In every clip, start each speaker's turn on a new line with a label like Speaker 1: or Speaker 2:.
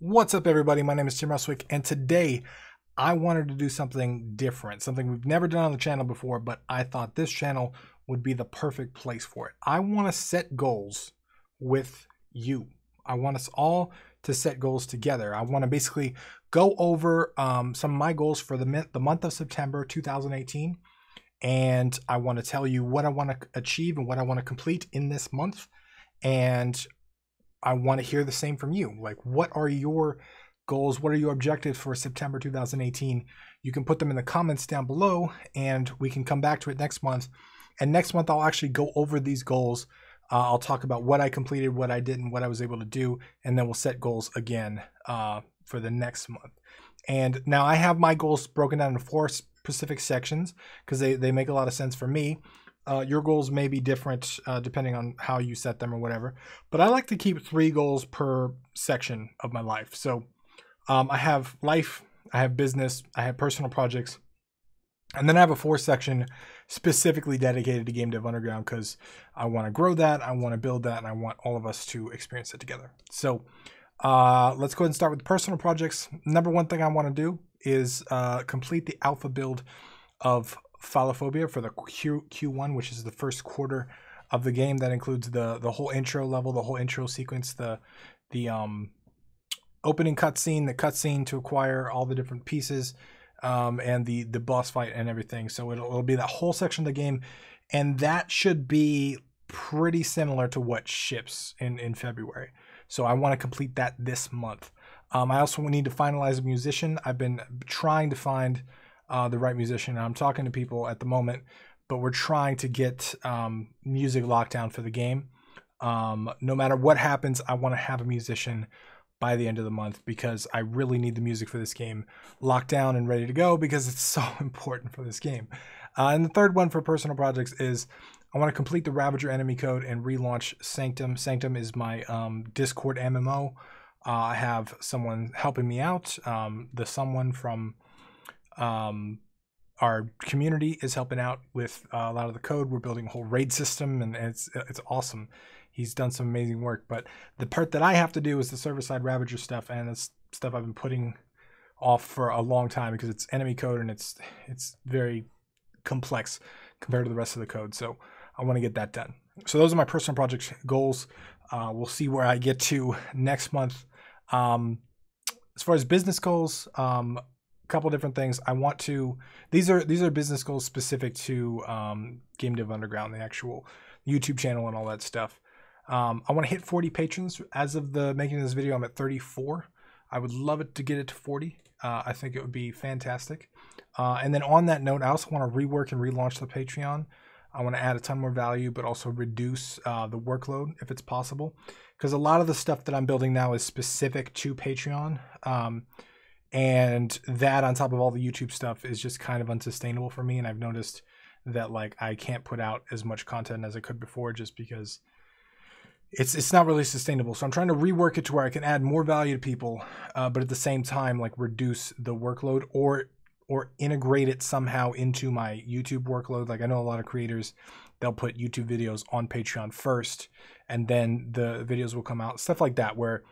Speaker 1: What's up, everybody? My name is Tim Ruswick, and today I wanted to do something different, something we've never done on the channel before, but I thought this channel would be the perfect place for it. I want to set goals with you. I want us all to set goals together. I want to basically go over some of my goals for the month of September 2018, and I want to tell you what I want to achieve and what I want to complete in this month, and I want to hear the same from you. Like, what are your goals? What are your objectives for September 2018? You can put them in the comments down below, and we can come back to it next month. And next month, I'll actually go over these goals. I'll talk about what I completed, what I didn't, what I was able to do, and then we'll set goals again for the next month. And now I have my goals broken down into 4 specific sections because they make a lot of sense for me. Your goals may be different depending on how you set them or whatever, but I like to keep 3 goals per section of my life. So I have life, I have business, I have personal projects, and then I have a 4th section specifically dedicated to Game Dev Underground because I want to grow that, I want to build that, and I want all of us to experience it together. So let's go ahead and start with personal projects. Number 1 thing I want to do is complete the alpha build of Phallophobia for the Q1, which is the first quarter of the game. That includes the whole intro level, the whole intro sequence, the opening cutscene, the cutscene to acquire all the different pieces, and the boss fight and everything. So it'll be that whole section of the game, and that should be pretty similar to what ships in February. So I want to complete that this month. I also need to finalize a musician. I've been trying to find the right musician. I'm talking to people at the moment, but we're trying to get music locked down for the game. No matter what happens, I want to have a musician by the end of the month because I really need the music for this game locked down and ready to go because it's so important for this game. And the third one for personal projects is I want to complete the Ravager enemy code and relaunch Sanctum. Sanctum is my Discord MMO. I have someone helping me out. The someone from our community is helping out with a lot of the code. We're building a whole raid system, and it's awesome. He's done some amazing work, but the part that I have to do is the server-side Ravager stuff, and it's stuff I've been putting off for a long time because it's enemy code and it's very complex compared to the rest of the code. So I want to get that done. So those are my personal project goals. We'll see where I get to next month. As far as business goals, couple different things. I want to, these are business goals specific to Game Dev Underground, the actual YouTube channel and all that stuff. I want to hit 40 patrons. As of the making of this video, I'm at 34. I would love it to get it to 40. I think it would be fantastic. And then on that note, I also want to rework and relaunch the Patreon. I want to add a ton more value, but also reduce the workload if it's possible. Because a lot of the stuff that I'm building now is specific to Patreon. And that on top of all the YouTube stuff is just kind of unsustainable for me. And I've noticed that like I can't put out as much content as I could before just because it's not really sustainable. So I'm trying to rework it to where I can add more value to people, but at the same time like reduce the workload or integrate it somehow into my YouTube workload. Like I know a lot of creators, they'll put YouTube videos on Patreon first and then the videos will come out, stuff like that, where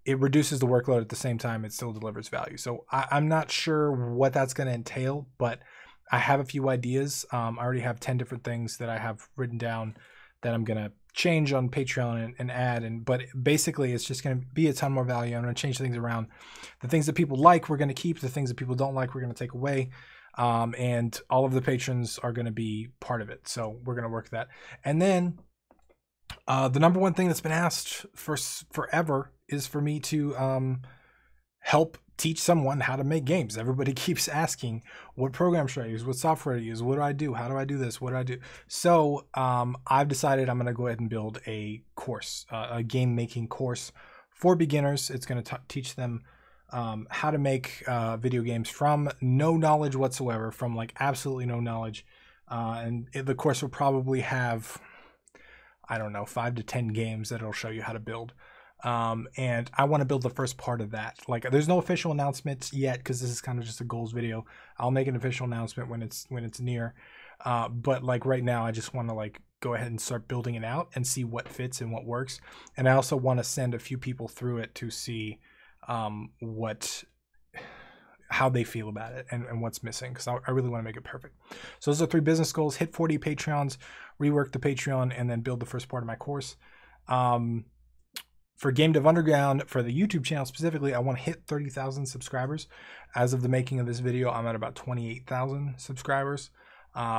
Speaker 1: it reduces the workload at the same time it still delivers value. So I'm not sure what that's going to entail, but I have a few ideas. I already have 10 different things that I have written down that I'm going to change on Patreon and add. But basically it's just going to be a ton more value. I'm going to change things around. The things that people like, we're going to keep. The things that people don't like, we're going to take away. And all of the patrons are going to be part of it. So we're going to work that. And then the number 1 thing that's been asked for forever is for me to help teach someone how to make games. Everybody keeps asking, what program should I use? What software to use? What do I do? How do I do this? What do I do? So I've decided I'm going to go ahead and build a course, a game making course for beginners. It's going to teach them how to make video games from no knowledge whatsoever, from like absolutely no knowledge. And the course will probably have, I don't know, 5 to 10 games that it'll show you how to build. And I want to build the first part of that. Like there's no official announcements yet because this is kind of just a goals video. I'll make an official announcement when it's near. But like right now I just want to like go ahead and start building it out and see what fits and what works. And I also want to send a few people through it to see how they feel about it and what's missing, because I really want to make it perfect. So those are 3 business goals: hit 40 Patreons, rework the Patreon, and then build the first part of my course. For Game Dev Underground, for the YouTube channel specifically, I want to hit 30,000 subscribers. As of the making of this video, I'm at about 28,000 subscribers,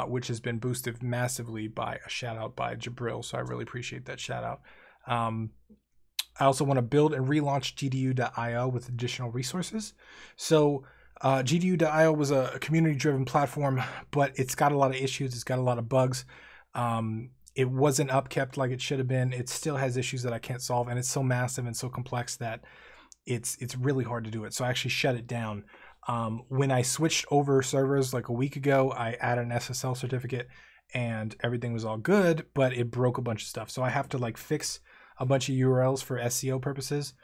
Speaker 1: which has been boosted massively by a shout out by Jabril. So I really appreciate that shout out. I also want to build and relaunch GDU.io with additional resources. So GDU.io was a community-driven platform, but it's got a lot of issues. It's got a lot of bugs. It wasn't upkept like it should have been. It still has issues that I can't solve, and it's so massive and so complex that it's really hard to do it. So I actually shut it down. When I switched over servers like a week ago, I added an SSL certificate and everything was all good, but it broke a bunch of stuff. So I have to like fix a bunch of URLs for SEO purposes.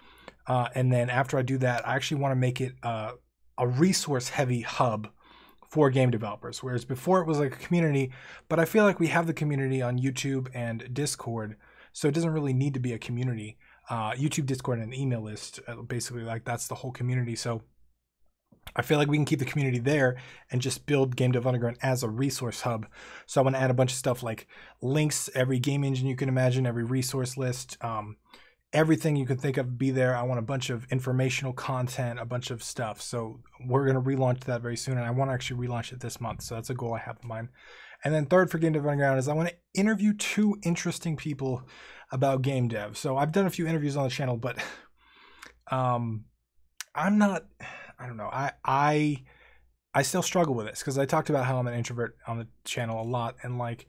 Speaker 1: And then after I do that, I actually want to make it a resource heavy hub for game developers, whereas before it was like a community, but I feel like we have the community on YouTube and Discord, so it doesn't really need to be a community. YouTube, Discord, and an email list, basically, like that's the whole community. So I feel like we can keep the community there and just build Game Dev Underground as a resource hub. So I want to add a bunch of stuff like links, every game engine you can imagine, every resource list, everything you can think of be there. I want a bunch of informational content, a bunch of stuff. So we're going to relaunch that very soon, and I want to actually relaunch it this month. So that's a goal I have in mind. And then third for Game Dev Underground is I want to interview 2 interesting people about game dev. So I've done a few interviews on the channel, but I'm not, I don't know. I still struggle with this because I talked about how I'm an introvert on the channel a lot, and like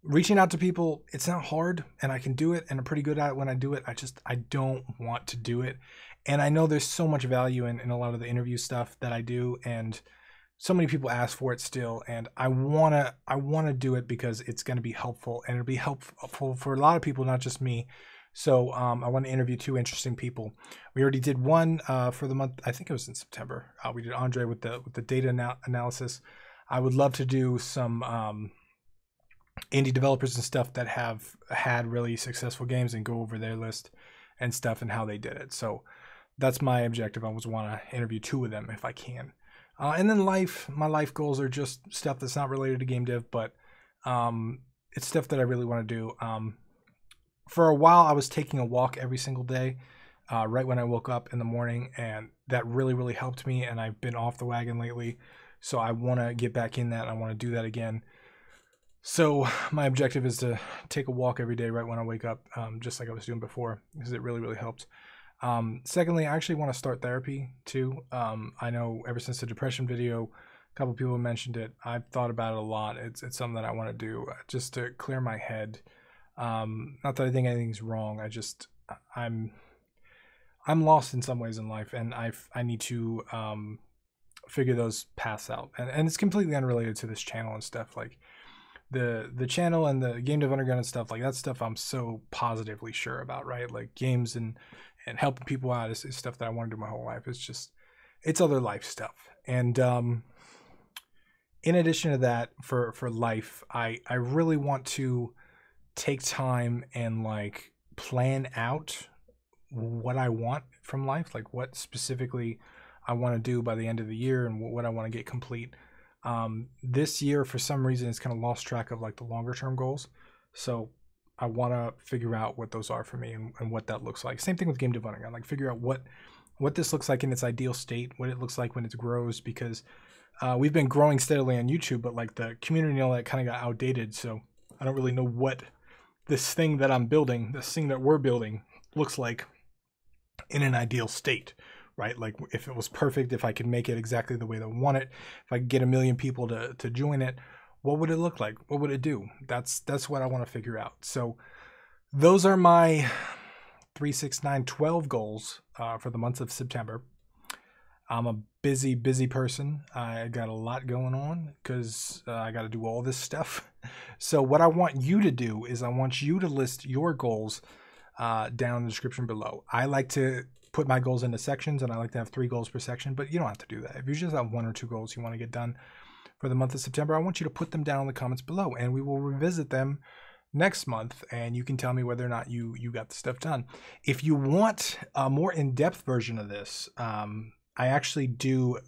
Speaker 1: reaching out to people, it's not hard, and I can do it, and I'm pretty good at it when I do it. I don't want to do it. And I know there's so much value in a lot of the interview stuff that I do, and so many people ask for it still, and I wanna do it because it's gonna be helpful, and it'll be helpful for a lot of people, not just me. So I want to interview 2 interesting people. We already did one for the month. I think it was in September. We did Andre with the data analysis. I would love to do some indie developers and stuff that have had really successful games and go over their list and stuff and how they did it. So that's my objective. I always want to interview 2 of them if I can. And then my life goals are just stuff that's not related to game dev, but it's stuff that I really want to do. For a while, I was taking a walk every single day, right when I woke up in the morning, and that really, really helped me, and I've been off the wagon lately, so I want to get back in that. I want to do that again. So my objective is to take a walk every day right when I wake up, just like I was doing before, because it really, really helped. Secondly, I actually want to start therapy too. I know ever since the depression video, a couple people mentioned it. I've thought about it a lot. It's something that I want to do just to clear my head. Not that I think anything's wrong. I'm lost in some ways in life, and I need to figure those paths out. And it's completely unrelated to this channel and stuff. Like the channel and the Game Dev Underground and stuff, like that stuff I'm so positively sure about, right? Like games and helping people out is stuff that I want to do my whole life. It's other life stuff. And in addition to that, for life, I really want to take time and like plan out what I want from life, like what specifically I want to do by the end of the year and what I want to get complete. This year, for some reason, it's kind of lost track of like the longer term goals. So I want to figure out what those are for me and what that looks like. Same thing with Game Dev Underground, like figure out what this looks like in its ideal state, what it looks like when it grows, because we've been growing steadily on YouTube, but like the community and all that kind of got outdated. So I don't really know what this thing that I'm building, this thing that we're building, looks like in an ideal state, right? Like if it was perfect, if I could make it exactly the way that I want it, if I could get 1 million people to join it, what would it look like? What would it do? That's what I want to figure out. So those are my 3, 6, 9, 12 goals for the month of September. I'm a busy person. I got a lot going on because I got to do all this stuff. So what I want you to do is I want you to list your goals down in the description below. I like to put my goals into sections, and I like to have 3 goals per section, but you don't have to do that. If you just have 1 or 2 goals you want to get done for the month of September, I want you to put them down in the comments below, and we will revisit them next month, and you can tell me whether or not you got the stuff done. If you want a more in-depth version of this, I actually do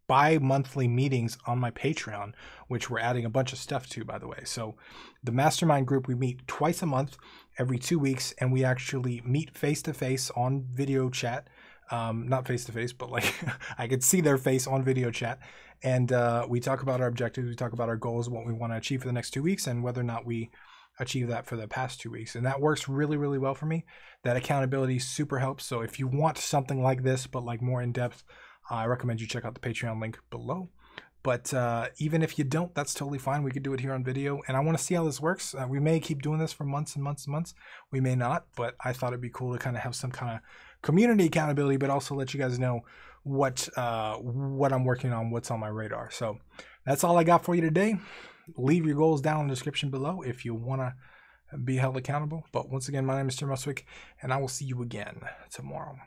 Speaker 1: bi-monthly meetings on my Patreon, which we're adding a bunch of stuff to, by the way. So the mastermind group, we meet twice a month, every 2 weeks, and we actually meet face-to-face on video chat. Not face-to-face, but like I could see their face on video chat. And we talk about our objectives, we talk about our goals, what we want to achieve for the next 2 weeks, and whether or not we achieve that for the past 2 weeks. And that works really, really well for me. That accountability super helps. So if you want something like this, but like more in-depth, I recommend you check out the Patreon link below. But even if you don't, that's totally fine. We could do it here on video. And I want to see how this works. We may keep doing this for months and months and months. We may not, but I thought it'd be cool to kind of have some kind of community accountability, but also let you guys know what I'm working on, what's on my radar. So that's all I got for you today. Leave your goals down in the description below if you want to be held accountable. But once again, my name is Tim Ruswick, and I will see you again tomorrow.